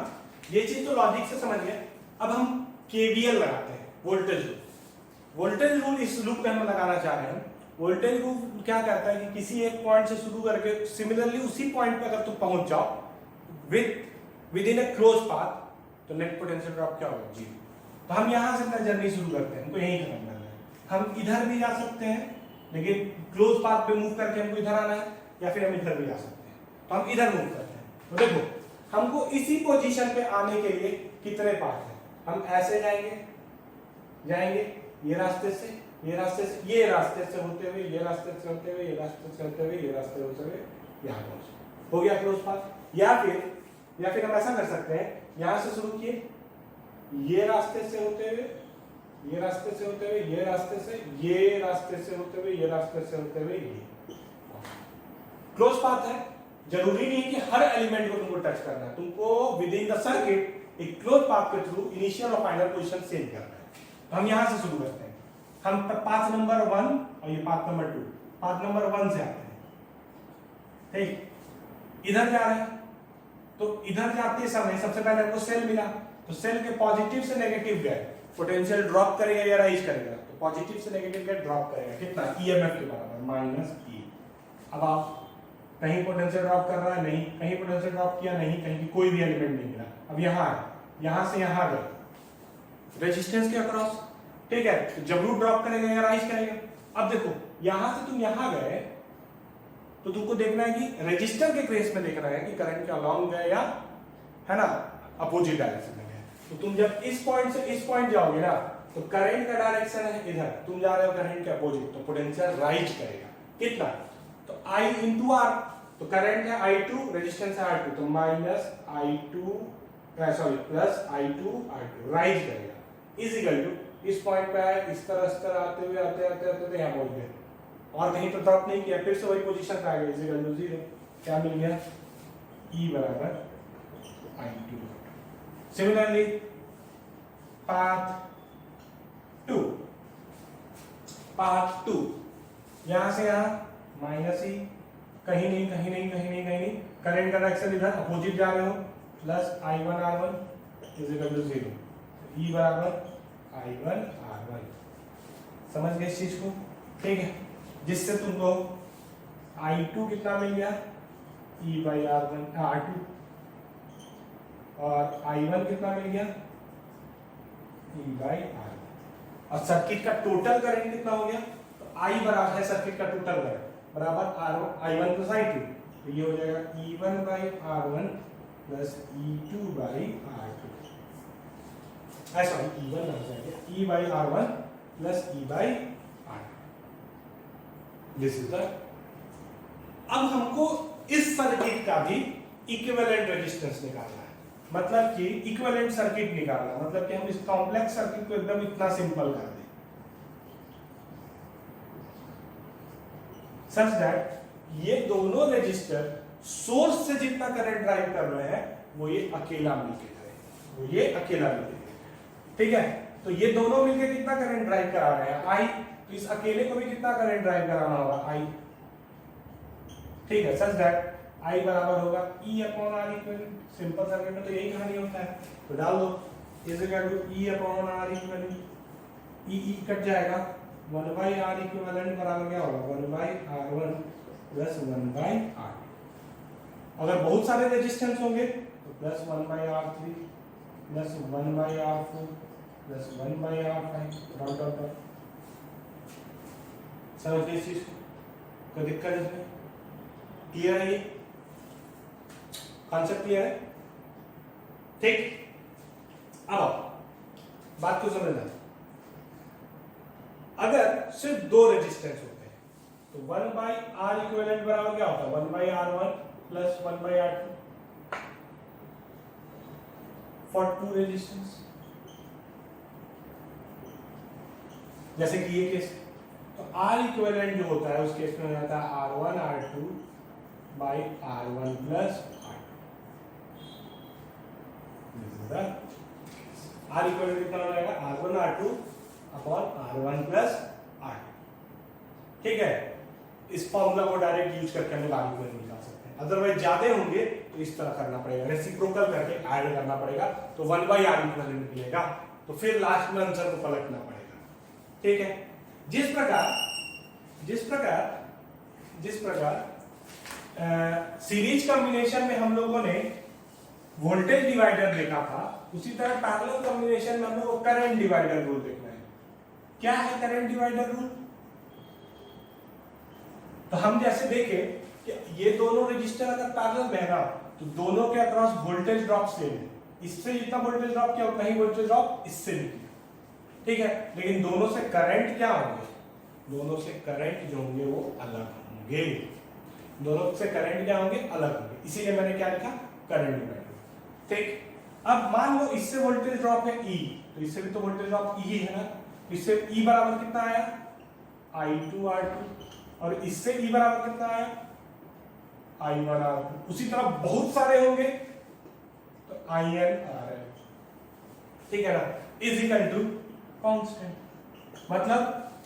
ये चीज तो लॉजिक से समझ गए, अब हम केवीएल लगाते हैं, वोल्टेज रूल। वोल्टेज रूल इस लूप में हम लगाना चाह रहे हैं। वोल्टेज रूल क्या कहता है कि किसी एक पॉइंट से शुरू करके सिमिलरली उसी पॉइंट पे अगर तुम पहुंच जाओ with in A close path, तो नेट पोटेंशियल ड्रॉप क्या होगा, जीरो। तो हम यहां से जर्नी शुरू करते हैं, हमको यही खत्म करना है। हम इधर भी जा सकते हैं, लेकिन क्लोज पाथ पे मूव करके हमको इधर आना है, या फिर हम इधर भी जा सकते हैं, तो हम इधर मूव करते हैं। तो देखो हमको इसी पोजीशन पे आने के लिए कितने पाथ हैं, हम ऐसे जाएंगे ये रास्ते से, ये रास्ते से, ये रास्ते से होते हुए, ये रास्ते से होते हुए, ये रास्ते से होते हुए, ये रास्ते होते हुए यहाँ पहुंचे, हो गया क्लोज पाथ। या फिर हम ऐसा कर सकते हैं, यहां से शुरू किए, ये रास्ते से होते हुए, ये रास्ते से होते हुए, ये रास्ते से, ये रास्ते से होते हुए, ये रास्ते से होते हुए, ये क्लोज पाथ है। जरूरी नहीं कि हर एलिमेंट को तुमको टच करना है, तुमको विद इन द सर्किट एक क्लोज पाथ के थ्रू इनिशियल और फाइनल पोजीशन सेव करना है। तो हम यहां से शुरू करते हैं, हम पाथ नंबर 1 और ये पाथ नंबर 2, पाथ नंबर 1 से आते हैं। ठीक, इधर जा रहे हैं, तो इधर जाते समय सबसे पहले हमको सेल मिला, तो सेल के पॉजिटिव से नेगेटिव गए, पोटेंशियल ड्रॉप करेगा या राइज करेगा, तो पॉजिटिव से नेगेटिव गए ड्रॉप करेगा, कितना, ईएमएफ के बराबर माइनस ई। अब आप कहीं पोटेंशियल ड्रॉप कर रहा है, नहीं, कहीं पोटेंशियल ड्रॉप किया, नहीं, कहीं कोई भी एलिमेंट नहीं मिला। अब यहाँ है, यहां से यहां गए रेजिस्टेंस के अक्रॉस, ठीक है, तो जब रूट ड्रॉप करेगा या राइज करेगा। अब देखो यहां से तुम यहां गए, तो तुमको देखना है कि रेजिस्टर के केस में देखना है कि करंट क्या लॉन्ग गए या, है ना, अपोजिट डायरेक्शन में गए। तो तुम जब इस पॉइंट से इस पॉइंट जाओगे ना, तो करंट का डायरेक्शन है इधर, तुम जा रहे हो करंट के अपोजिट, तो पोटेंशियल राइज करेगा, कितना, तो I इंटू आर, तो करंट है I2, रेजिस्टेंस है R2, तो minus I2 plus I2 R2 rise करेगा, इज इक्वल टू इस पॉइंट पे आए, इस तरह आते हुए आते यहाँ पहुंच गए, और कहीं तो ड्रॉप नहीं किया, फिर से वही पोजीशन पे आ गए, इज इक्वल टू 0। क्या मिल गया, E बराबर I2। सिमिलरली पाथ 2, यहां से यहां माइनस ई, कहीं नहीं, करंट का डायरेक्शन इधर अपोजिट जा रहे हो, plus I1 R1 is equal to 0, E बराबर I1 R1। समझ गए इस चीज को, ठीक है, जिससे तुमको I2 कितना मिल गया, E बाई R2, और I1 कितना मिल गया, E बाई R1। और सर्किट का टोटल करंट कितना हो गया, तो I बराबर है सर्किट का टोटल करंट बराबर I1 प्लस I2, तो ये हो जाएगा E1 by R1 plus E2 by R2, ऐसा E1 आ जाएगा E by R1 plus E by R2। This is the, अब हमको इस सर्किट का भी इक्विवेलेंट रेजिस्टेंस निकालना है, मतलब कि इक्विवेलेंट सर्किट निकालना, मतलब कि हम इस कॉम्प्लेक्स सर्किट को एकदम इतना सिंपल कर दें सच दैट ये दोनों रेजिस्टर सोर्स से जितना करंट ड्राइव कर रहे हैं वो ये अकेला मिलके करें, ठीक है। तो ये दोनों मिलकर कितना करंट ड्राइव करा रहे हैं, आई। तो इस अकेले को भी कितना करंट ड्राइव कराना होगा, आई। ठीक है, सच दैट आई बराबर होगा E upon R equivalent. Simple circuit में तो यही कहानी होता है। तो डाल दो is equal to E upon R equivalent, E cut जाएगा, 1 बाई आर इक्विवेलेंट बराबर क्या होगा, 1 by R one plus 1 by R. अगर बहुत सारे रेजिस्टेंस होंगे तो plus 1 by R three plus 1 by R four plus 1 by R five dot dot dot. समझ इस चीज को, कोई दिक्कत इसमें? क्लियर है? ये कॉन्सेप्ट क्लियर है? ठीक, अब बात को समझना। अगर सिर्फ दो रेजिस्टेंस होते हैं तो 1 बाई आर इक्विवेलेंट बराबर क्या होता है, 1 by R one plus 1 by R two for two resistance. जैसे कि ये केस, तो आर इक्विवेलेंट जो होता है उस केस में हो जाता है R one R two by R one plus R equivalent कितना हो जाएगा, R one R two upon R one plus R. ठीक है, इस फॉर्मूला को डायरेक्ट यूज करके हम लोग आर इक्विवेलेंट निकाल सकते हैं। अदरवाइज ज्यादा होंगे तो इस तरह करना पड़ेगा, रेसिप्रोकल करके ऐड करना पड़ेगा, तो 1 बाई आर इक्विवेलेंट मिलेगा। तो फिर लास्ट में आंसर को पलटना पड़ेगा। ठीक है, जिस प्रकार सीरीज कॉम्बिनेशन में हम लोगों ने वोल्टेज डिवाइडर देखा था, उसी तरह पैरेलल कॉम्बिनेशन में हम लोग को करंट डिवाइडर रूल देखना है। क्या है करंट डिवाइडर रूल? तो हम जैसे देखें कि ये दोनों रजिस्टर अगर पैरेलल में है ना, तो दोनों के अक्रॉस वोल्टेज ड्रॉप सेम है। इससे जितना वोल्टेज ड्रॉप किया उतना ही वोल्टेज ड्रॉप इससे भी किया। ठीक है, लेकिन दोनों से करंट क्या होंगे, दोनों से करंट जो होंगे वो अलग होंगे। दोनों से करंट क्या होंगे, अलग होंगे। इसीलिए मैंने क्या लिखा, करंट डिवाइडर। ठीक, अब मान लो इससे वोल्टेज ड्रॉप है E, तो इससे भी तो वोल्टेज ड्रॉप E है ना। इससे E बराबर कितना आया, I2R2, और इससे E बराबर कितना आया, I1R2। उसी तरह बहुत सारे होंगे तो INRL। ठीक है ना, इज इक्वल टू कांस्टेंट। मतलब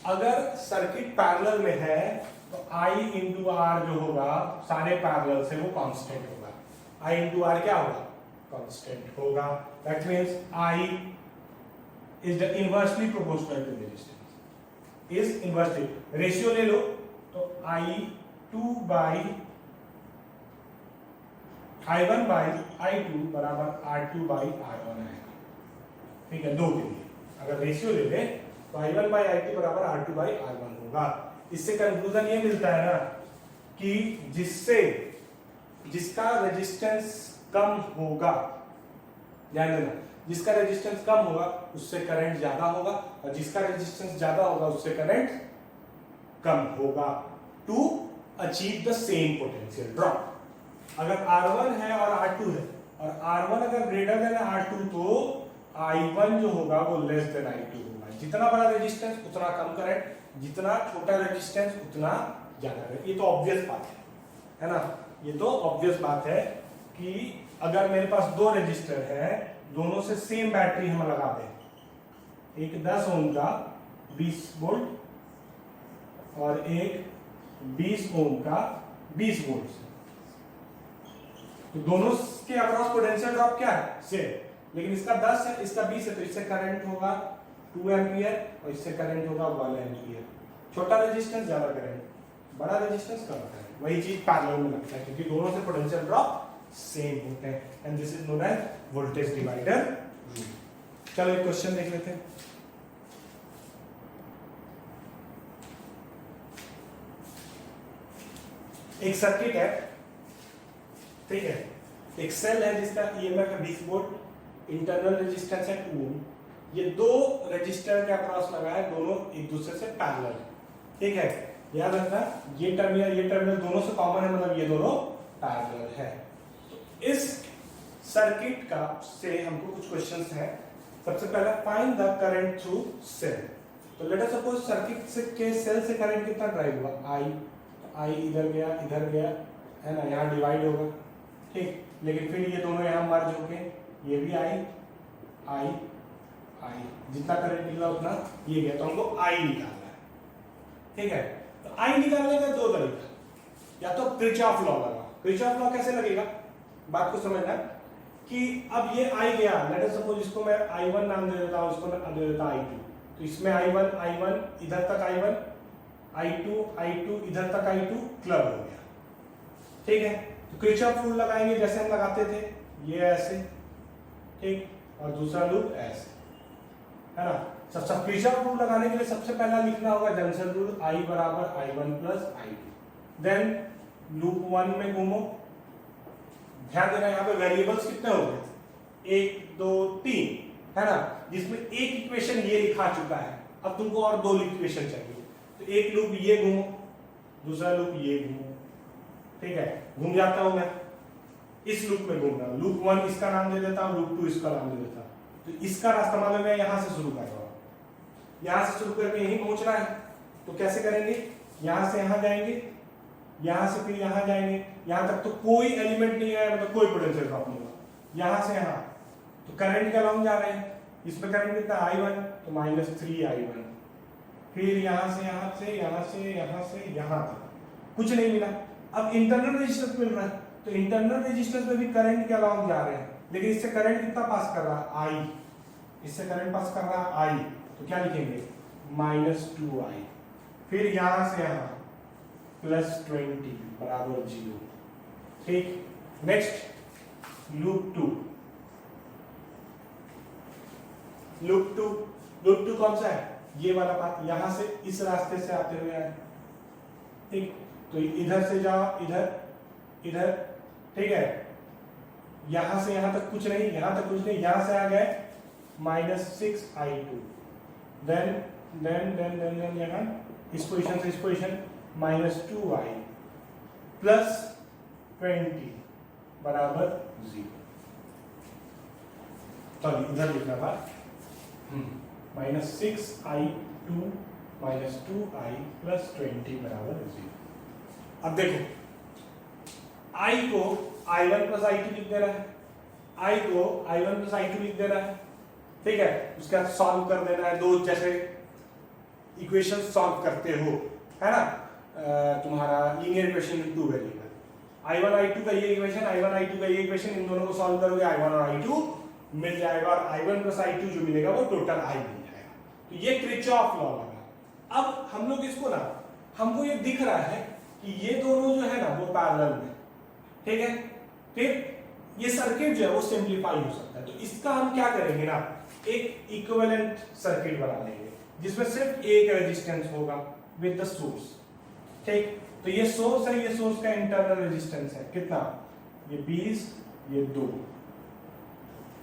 अगर सर्किट पैरेलल में है तो I इंटू आर जो होगा सारे पैरेलल से वो कांस्टेंट होगा। I इंटू आर क्या होगा, कांस्टेंट होगा। That means I is the inversely proportional to resistance, is inversely। Ratio ले लो तो I2 by I1 by I2 बराबर R2 बाई R1 आएगा। ठीक है, दो के लिए अगर रेशियो ले ले तो I1 बाई I2 बराबर R2 बाई R1 होगा। इससे कंक्लूजन ये मिलता है ना कि जिसका रेजिस्टेंस कम होगा, ध्यान देना, जिसका रेजिस्टेंस कम होगा उससे करंट ज्यादा होगा, और जिसका रेजिस्टेंस ज्यादा होगा उससे करंट कम होगा, to achieve the same potential drop. अगर R1 है और R2 है, और R1 अगर ग्रेटर देन R2 तो I1 जो होगा वो लेस देन I2 होगा। जितना बड़ा रेजिस्टेंस उतना कम करंट, जितना छोटा रेजिस्टेंस उतना ज्यादा करंट। ये तो ऑब्वियस बात है ना, ये तो ऑब्वियस बात है कि अगर मेरे पास दो रेजिस्टर है, दोनों से सेम बैटरी हम लगा दें, एक 10 ओम का 20 वोल्ट और एक 20 ओम का 20 वोल्ट, तो दोनों के अक्रॉस पोटेंशियल ड्रॉप क्या है, सेम। लेकिन इसका 10 है, इसका 20 है, तो इससे करंट होगा 2 एम्पियर और इससे करंट होगा 1 एम्पियर। छोटा रेजिस्टेंस ज्यादा करंट, बड़ा रेजिस्टेंस कम करंट। वही चीज पैरेलल में लगता है क्योंकि दोनों से पोटेंशियल ड्रॉप सेम होते हैं, and this is known as voltage divider rule. चलो एक क्वेश्चन देख लेते हैं। एक सर्किट है, ठीक है, एक सेल है जिसका ईएमएफ है 20 वोल्ट, इंटरनल रेजिस्टेंस है 2 ओम। ये दो रेजिस्टर के अक्रॉस लगा है, दोनों एक दूसरे से पैरेलल है। ठीक है, याद रखना ये टर्मिनल दोनों से कॉमन है, मतलब ये दोनों पैरेलल है। इस सर्किट का से हमको कुछ क्वेश्चंस हैं। सबसे पहला, find the current through cell. तो लेट अस सपोज सर्किट से के सेल से करंट कितना ड्राइव हुआ, I इधर गया है ना, यहाँ डिवाइड होगा, ठीक। लेकिन फिर ये दोनों यहाँ मर्ज होके ये भी I आई, जितना करंट निकला उतना ये गया, तो हमको आई निकालना है। ठीक है, तो आई निकालने का दो तरीका, या तो किरचॉफ लॉ लगा। किरचॉफ लॉ कैसे लगेगा, बात को समझना कि अब ये आई गया, लेट अस सपोज इसको मैं I1 नाम दे देता हूं, इसको मैं दे देता I2, तो इसमें I1 इधर तक I1, I2 इधर तक I2 क्लब हो गया। ठीक है, तो किरचॉफ रूल लगाएंगे जैसे हम लगाते थे, ये ऐसे, ठीक, और दूसरा लूप ऐसे, है ना। सब किरचॉफ रूल लगाने के लिए सबसे पहला लिखना होगा जंक्शन रूल, I बराबर I1 plus I2। Then loop 1 में घूमो, ध्यान देना यहाँ पे वेरिएबल्स कितने हो गए, 1 2 3, है ना, जिसमें एक इक्वेशन ये लिखा चुका है। अब तुमको और दो इक्वेशन चाहिए, तो एक लूप ये घूमो, दूसरा लूप ये घूमो। ठीक है, घूम जाता हूं मैं, इस लूप में घूम रहा हूं, लूप 1 इसका नाम दे देता हूं, लूप 2 इसका नाम दे देता हूं। तो इसका रास्ता मालूम है, यहां से शुरू कर रहा हूं, यहां से शुरू करके यहीं पहुंचना है। तो कैसे करेंगे, यहां से यहां जाएंगे, यहां से फिर यहां जाएंगे, यहां तक तो कोई एलिमेंट नहीं है, मतलब कोई पोटेंशियल ड्रॉप नहीं होगा। यहां से यहां तो करंट के अलाउंग जा रहे हैं, इसमें करंट कितना I1, तो -3I1। फिर यहां से यहां से यहां से यहां से यहां तक कुछ नहीं मिला। अब इंटरनल रेजिस्टेंस मिल रहा है, तो इंटरनल रेजिस्टेंस में भी करंट के अलाउंग जा रहे हैं, लेकिन इससे करंट कितना पास कर रहा है, I, इससे करंट पास कर रहा है I, तो क्या लिखेंगे, -2I। फिर यहां से यहां +20 बराबर 0। ठीक, नेक्स्ट लूप 2, लूप टू कौन सा है, ये वाला पाथ, यहां से इस रास्ते से आते हुए आए। ठीक, तो इधर से जाओ, इधर, ठीक है, यहां से यहां तक कुछ नहीं, यहां तक कुछ नहीं, यहां से आ गए -6I2। देन यहां इस पोजीशन से इस पोजीशन -2I +20 बराबर 0। चलिए इधर लिखना था, -6I2 -2I +20 बराबर 0। अब देखो, I को I1 + I2 लिख दे रहा है, I को I1 + I2 लिख दे रहा है। ठीक है, उसके बाद सॉल्व कर देना है, दो जैसे इक्वेशन सॉल्व करते हो, है ना, तुम्हारा linear equation in two variable, I1 I2 का ये इक्वेशन, I1 I2 का ये इक्वेशन, इन दोनों को सॉल्व करोगे I1 और I2 मिल जाएगा, और I1 + I2 जो मिलेगा वो टोटल I मिल जाएगा। तो ये किरचॉफ लॉ लगा। अब हम लोग इसको ना, हमको ये दिख रहा है कि ये दोनों जो है ना वो पैरेलल में, ठीक है, फिर ये सर्किट जो है वो सिंप्लीफाई हो सकता है। तो इसका हम क्या करेंगे ना, एक इक्विवेलेंट सर्किट बना लेंगे जिसमें सिर्फ एक रेजिस्टेंस होगा विद द सोर्स। ठीक, तो ये सोर्स है, ये सोर्स का इंटरनल रेजिस्टेंस है कितना, ये 20, ये 2,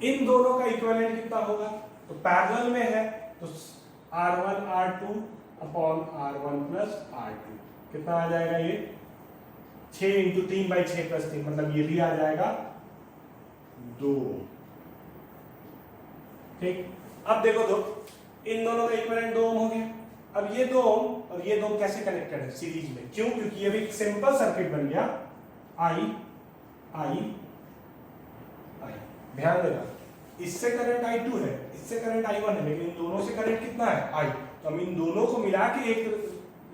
इन दोनों का इक्विवेलेंट कितना होगा, तो पैरेलल में है तो R1 R2 upon R1 + R2 कितना आ जाएगा, ये 6 × 3/6 + 3, मतलब ये भी आ जाएगा 2। ठीक, अब देखो तो इन दोनों का इक्विवेलेंट 2 ओम हो गया। अब ये 2 ओम और ये 2 ओम कैसे कनेक्टेड है, सीरीज में, क्यों, क्योंकि ये भी एक सिंपल सर्किट बन गया, I। ध्यान देना, इससे करंट I2 है, इससे करंट I1 है, लेकिन इन दोनों से करंट कितना है, I। तो हम इन दोनों को मिला के एक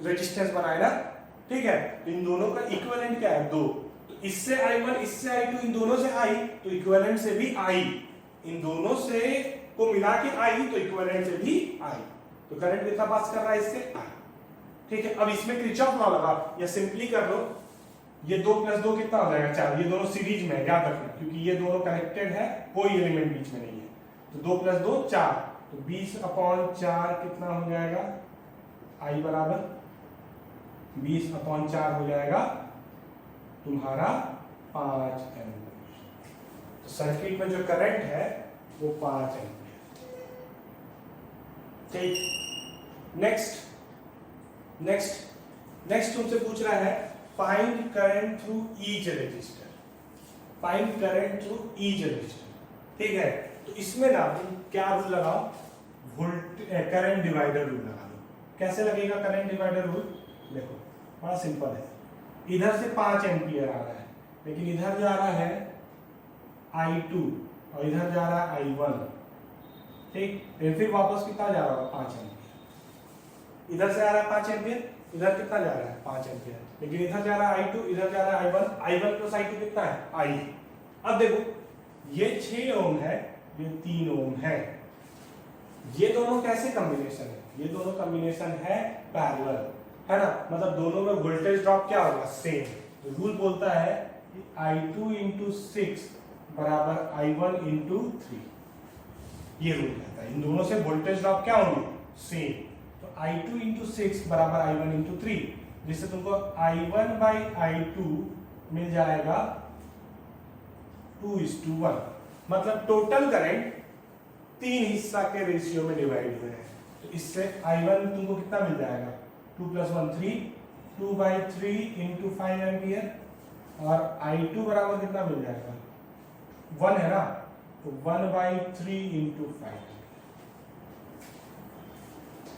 रेजिस्टेंस बनाए ना, ठीक है, तो इन दोनों का इक्विवेलेंट क्या है, 2। तो इससे I1, इससे I2, इन दोनों से I, तो इक्विवेलेंट से भी I, इन दोनों से को मिला के I, तो इक्विवेलेंट से भी I, तो करंट कितना पास कर रहा है, इससे I। ठीक है, अब इसमें किरचॉफ लॉ लगा, या सिंपली कर लो, ये 2 + 2 कितना हो जाएगा, 4, ये दोनों सीरीज में है, याद रखना, क्योंकि ये दोनों कनेक्टेड है, कोई एलिमेंट बीच में नहीं है, तो 2 + 2 4, तो 20/4 कितना हो जाएगा, I बराबर 20/4 हो जाएगा तुम्हारा 5 एम्पीयर। तो सर्किट में जो करंट है वो 5 एम्पीयर। ठीक, नेक्स्ट तुमसे पूछ रहा है find current through each resistor, find current through each resistor. ठीक है, तो इसमें ना तुम क्या रूल लगाओ, करंट डिवाइडर रूल लगा लो। कैसे लगेगा करंट डिवाइडर रूल, देखो बड़ा सिंपल है, इधर से 5 एम्पीयर आ रहा है, लेकिन इधर जा रहा है I2 और इधर जा रहा है I1, ठीक, फिर वापस कितना जा रहा होगा 5 एम्पियर। इधर से आ रहा है 5 एम्पियर, इधर कितना जा रहा है 5 एम्पियर, लेकिन इधर जा रहा है I2, इधर जा रहा है I1 प्लस I2 कितना है I। अब देखो ये 6 ओम है, ये 3 ओम है, ये दोनों कैसे कॉम्बिनेशन है, ये दोनों कॉम्बिनेशन है पैरेलल, है ना, मतलब दोनों में वोल्टेज ड्रॉप क्या होगा सेम। तो रूल बोलता है कि I2 इंटू 6 बराबर I1 इंटू 3, ये रूल कहता है इन दोनों से वोल्टेज ड्रॉप क्या होंगे सेम। तो I2 इंटू 6 बराबर I1 इंटू 3, जिससे तुमको I1 बाई I2 मिल जाएगा 2:1, मतलब टोटल करंट 3 हिस्सा के रेशियो में डिवाइड हुए हैं। तो इससे I1 तुमको कितना मिल जाएगा 2 + 1 3, 2/3 इंटू 5 एम्पियर, और I2 बराबर कितना मिल जाएगा 1 है ना, तो 1/3 इंटू 5।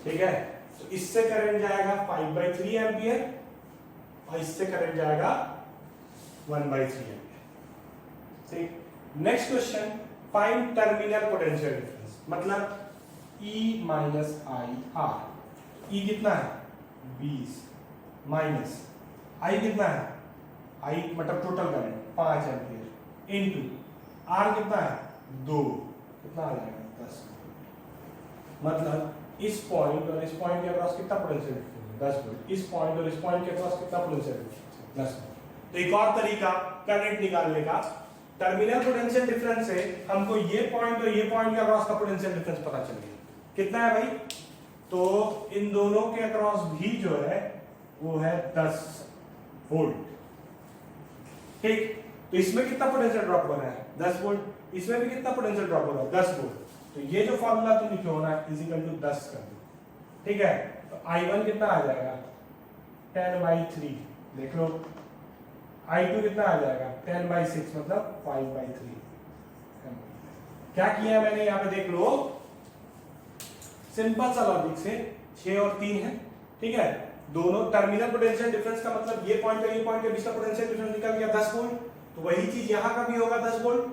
ठीक है, तो इससे करंट जाएगा 5/3 एम्पियर और इससे करंट जाएगा 1/3 एम्पियर। ठीक, next question, find terminal potential difference, मतलब E minus I are. E कितना है 20 माइनस I कितना है I मतलब total current 5 ampere into R कितना है 2, कितना आ जाएगा 10। मतलब इस पॉइंट और इस पॉइंट के अक्रॉस कितना पोटेंशियल डिफरेंस है 10 वोल्ट, इस पॉइंट और इस पॉइंट के अक्रॉस कितना पोटेंशियल डिफरेंस है 10 वोल्ट। तो एक और तरीका करंट निकालने का, टर्मिनल पोटेंशियल डिफरेंस से हमको ये पॉइंट और ये पॉइंट के अक्रॉस का पोटेंशियल डिफरेंस पता चल गया कितना है भाई, तो इन दोनों के अक्रॉस भी जो है वो है 10 वोल्ट। ठीक, तो इसमें कितना पोटेंशियल ड्रॉप हो रहा है 10 वोल्ट, इसमें भी कितना पोटेंशियल ड्रॉप हो रहा है 10 वोल्ट। तो ये जो फॉर्मूला तुम लिखे हो ना इजिकल टू 10 कर दो। ठीक है, तो I1 कितना आ जाएगा 10/3, देख लो, I2 कितना आ जाएगा 10/6 मतलब 5/3। क्या किया मैंने यहाँ पे देख लो, सिंपल सा लॉजिक से 6 और 3 है। ठीक है, दोनों टर्मिनल पोटेंशियल डिफरेंस का मतलब ये पॉइंट और ये पॉइंट के बीच का पोटेंशियल डिफरेंस निकल गया 10 वोल्ट, तो वही चीज यहाँ का भी होगा 10 वोल्ट,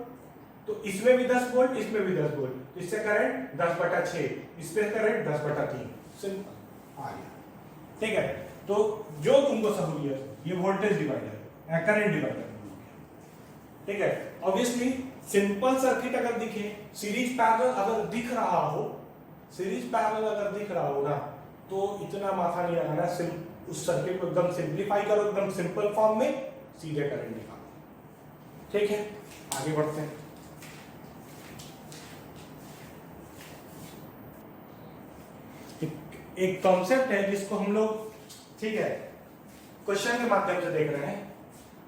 तो इसमें भी 10 वोल्ट, इसमें भी 10 वोल्ट, तो इससे करंट 10/6, इस पे करंट 10/3, सिंपल आ गया। ठीक है, तो जो तुमको सहूलियत, ये वोल्टेज डिवाइडर करंट डिवाइडर। ठीक है, ऑब्वियसली सिंपल सर्किट अगर दिखे, सीरीज पैरेलल अगर दिख रहा हो, सीरीज पैरेलल अगर दिख रहा हो ना, तो इतना माथा नहीं लगाना, उस सर्किट को एकदम सिंपलीफाई करो, एकदम सिंपल फॉर्म में सीधे करंट निकालो। ठीक है, आगे बढ़ते हैं। एक कॉन्सेप्ट है जिसको हम लोग, ठीक है, क्वेश्चन के माध्यम से देख रहे हैं।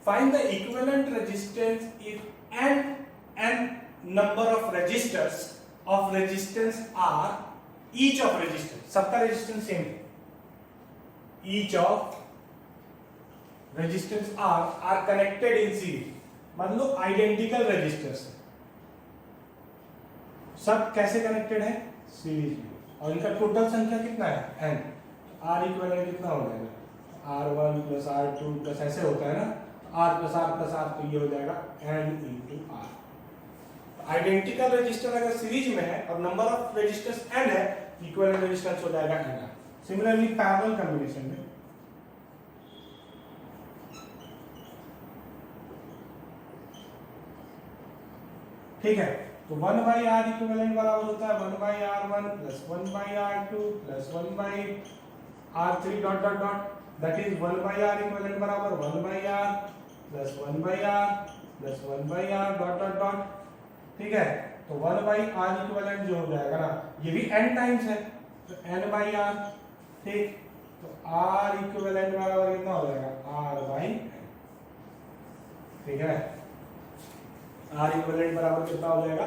Find the equivalent resistance if n number of resistors of resistance R, each of resistance, सबका रेजिस्टेंस सेम है, each of resistance R connected in series, मतलब आइडेंटिकल रेजिस्टर्स सब कैसे कनेक्टेड है सीरीज में, और इनका टोटल संख्या कितना है n, तो R इक्विवेलेंट कितना हो जाएगा R1 प्लस R2 प्लस ऐसे होता है ना, R plus R plus R, तो ये हो जाएगा n into R। Identical resistor अगर सीरीज में है और नंबर ऑफ रेजिस्टर्स n है, इक्विवेलेंट रेजिस्टेंस हो जाएगा n। सिमिलरली पैरेलल कॉम्बिनेशन में ठीक है, तो 1/R इक्विवेलेंट बराबर होता है 1/R1 plus 1/R2 plus 1/R3 dot dot dot, that is 1/R equivalent बराबर 1/R plus 1/R plus 1/R dot dot dot. ठीक है, तो 1/R इक्विवेलेंट जो हो जाएगा ना, ये भी n टाइम्स है, तो n/R। ठीक, तो R इक्विवेलेंट बराबर कितना हो जाएगा R/n। ठीक है, R इक्विवेलेंट बराबर कितना हो जाएगा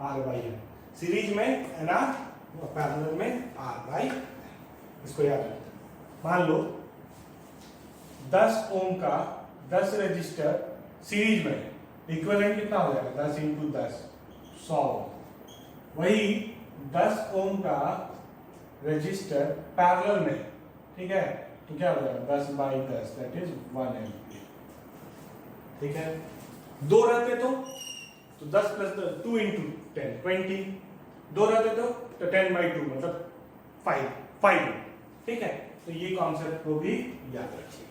R/n, सीरीज में NR, पैरेलल में R/n। इसको याद रखना। मान लो 10 ओम का 10 रजिस्टर सीरीज में, इक्विवेलेंट कितना हो जाएगा 10 इंटू 10 100। वही 10 ओम का रजिस्टर पैरेलल में, ठीक है, तो क्या हो जाएगा 10/10, दैट इज 1 एम्पीयर। ठीक है, दो रहते तो 10 प्लस 2 इंटू 10 20, दो रहते तो 10/2 मतलब 5 5, ठीक है। तो ये कॉन्सेप्ट को भी याद रखिए।